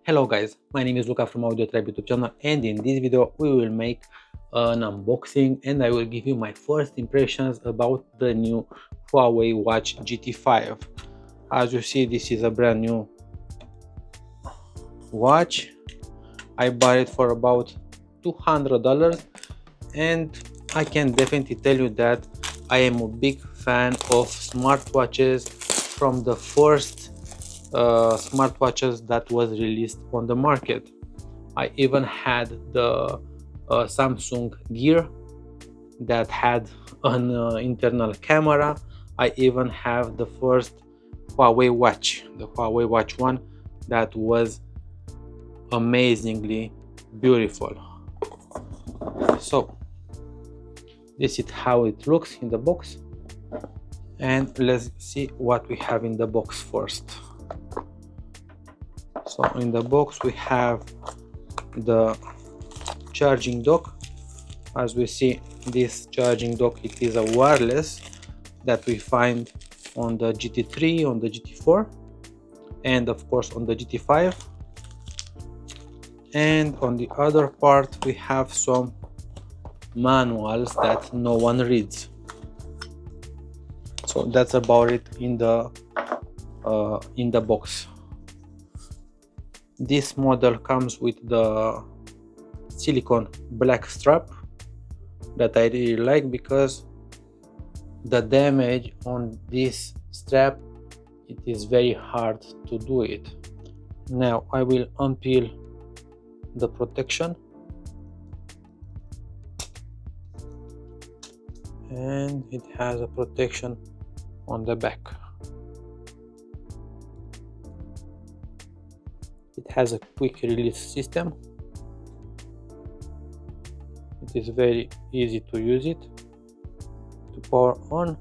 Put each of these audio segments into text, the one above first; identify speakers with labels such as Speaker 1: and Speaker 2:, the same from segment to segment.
Speaker 1: Hello guys, my name is Luca from AudioTribe YouTube channel, and in this video we will make an unboxing and I will give you my first impressions about the new Huawei Watch GT5. As you see, this is a brand new watch. I bought it for about $200 and I can definitely tell you that I am a big fan of smartwatches from the first smartwatches that was released on the market. I even had the Samsung Gear that had an internal camera. I even have the first Huawei watch, the Huawei Watch 1, that was amazingly beautiful. So this is how it looks in the box, and let's see what we have in the box first. So in the box we have the charging dock. As we see, this charging dock, it is a wireless that we find on the GT3, on the GT4, and of course on the GT5. And on the other part we have some manuals that no one reads. So that's about it in the box. This model comes with the silicone black strap that I really like, because the damage on this strap, it is very hard to do it. Now I will unpeel the protection, and it has a protection on the back. It has a quick release system. It is very easy to use it. To power on,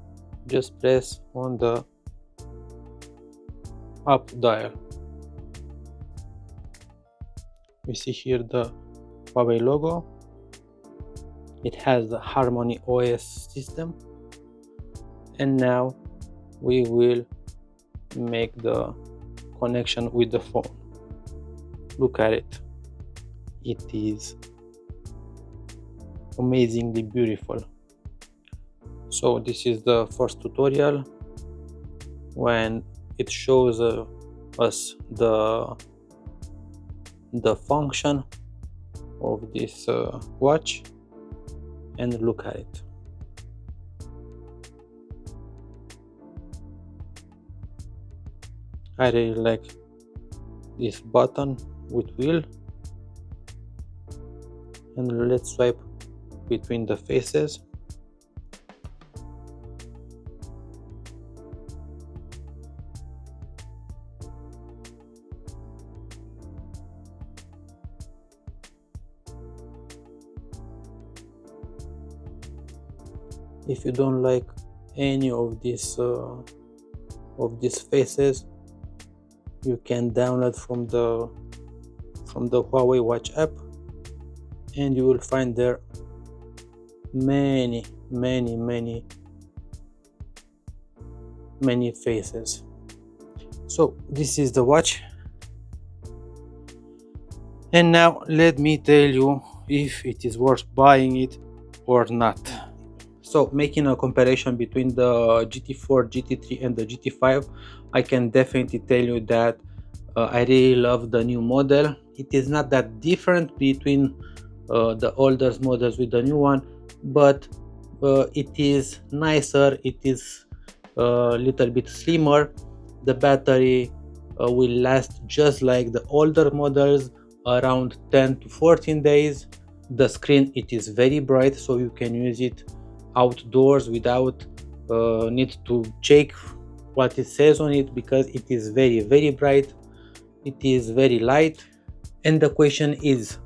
Speaker 1: just press on the up dial. We see here the Huawei logo. It has the Harmony OS system, and now we will make the connection with the phone. Look at it. It is amazingly beautiful. So this is the first tutorial when it shows us the function of this watch, and look at it. I really like this button with wheel, and let's swipe between the faces. If you don't like any of these faces, you can download from the Huawei Watch app, and you will find there many faces. So this is the watch, and now let me tell you if it is worth buying it or not. So making a comparison between the GT4, GT3 and the GT5, I can definitely tell you that I really love the new model. It is not that different between the older models with the new one, but it is nicer, it is a little bit slimmer. The battery will last just like the older models, around 10 to 14 days. The screen, it is very bright, so you can use it outdoors without need to check what it says on it, because it is very bright. It is very light, and the question is,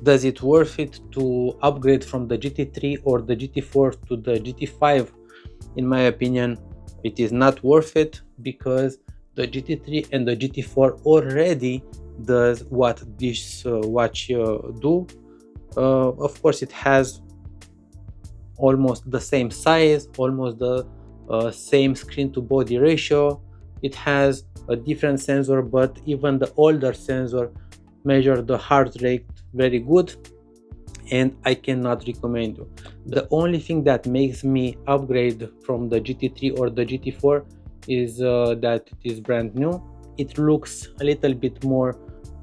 Speaker 1: does it worth it to upgrade from the GT3 or the GT4 to the GT5? In my opinion, it is not worth it, because the GT3 and the GT4 already does what this watch do. Of course, it has almost the same size, almost the same screen to body ratio, It has a different sensor, but even the older sensor measure the heart rate very good, and I cannot recommend you. The only thing that makes me upgrade from the GT3 or the GT4 is that it is brand new. It looks a little bit more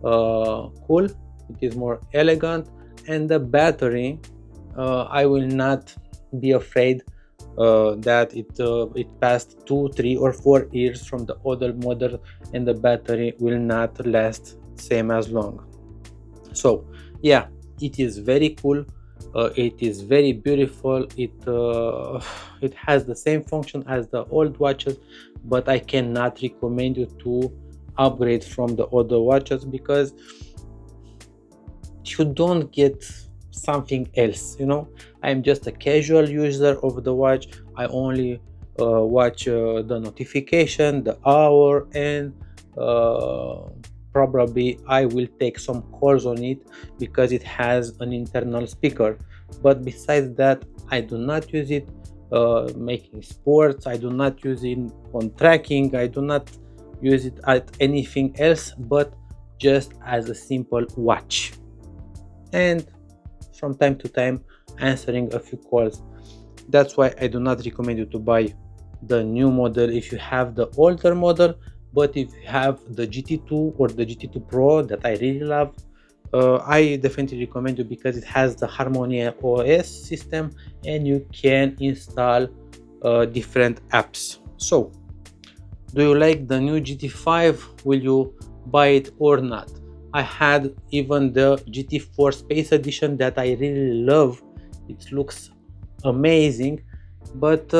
Speaker 1: cool, it is more elegant, and the battery, I will not be afraid that it passed 2, 3, or 4 years from the other model, and the battery will not last same as long. So yeah, it is very cool, it is very beautiful, it has the same function as the old watches, but I cannot recommend you to upgrade from the other watches because you don't get something else, you know. I'm just a casual user of the watch. I only watch the notification, the hour, and probably I will take some calls on it because it has an internal speaker. But besides that, I do not use it making sports. I do not use it on tracking. I do not use it at anything else but just as a simple watch, and from time to time answering a few calls. That's why I do not recommend you to buy the new model if you have the older model. But if you have the GT2 or the GT2 Pro that I really love, I definitely recommend you because it has the Harmony OS system and you can install different apps. So do you like the new GT5? Will you buy it or not? I had even the GT4 Space Edition that I really love. It looks amazing, but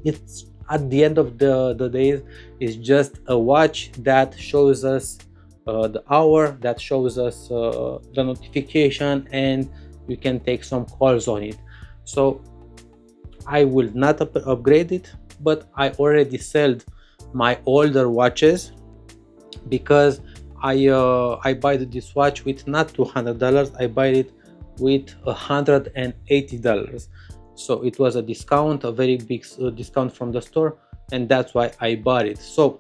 Speaker 1: it's at the end of the day, it's just a watch that shows us the hour, that shows us the notification, and you can take some calls on it. So I will not upgrade it, but I already sold my older watches because I bought this watch with not $200, I bought it with $180. So it was a discount, a very big discount from the store, and that's why I bought it. So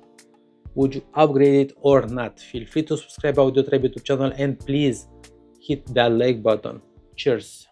Speaker 1: would you upgrade it or not? Feel free to subscribe to AudioTribe YouTube channel and please hit that like button. Cheers.